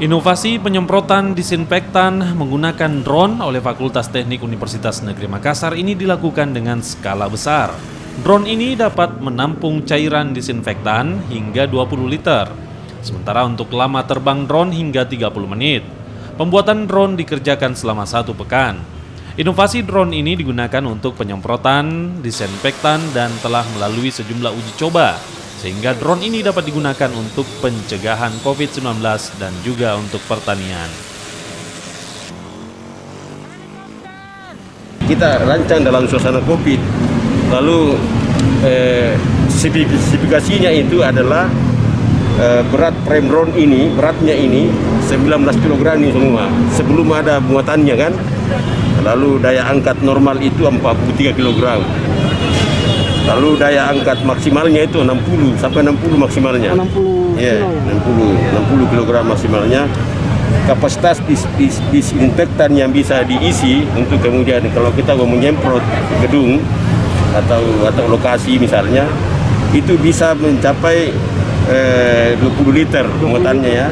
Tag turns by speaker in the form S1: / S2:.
S1: Inovasi penyemprotan disinfektan menggunakan drone oleh Fakultas Teknik Universitas Negeri Makassar ini dilakukan dengan skala besar. Drone ini dapat menampung cairan disinfektan hingga 20 liter. Sementara untuk lama terbang drone hingga 30 menit. Pembuatan drone dikerjakan selama 1 pekan. Inovasi drone ini digunakan untuk penyemprotan disinfektan dan telah melalui sejumlah uji coba. Sehingga drone ini dapat digunakan untuk pencegahan COVID-19 dan juga untuk pertanian.
S2: Kita rancang dalam suasana COVID, lalu spesifikasinya itu adalah berat frame drone ini, beratnya ini 19 kg ini semua, sebelum ada muatannya kan. Lalu daya angkat normal itu 43 kg. Lalu daya angkat maksimalnya itu 60 sampai 60 maksimalnya.
S3: 60
S2: ya,
S3: kilo.
S2: 60 kg maksimalnya. Kapasitas disinfektan yang bisa diisi untuk kemudian kalau kita mau menyemprot gedung atau lokasi misalnya, itu bisa mencapai 20 liter muatannya ya.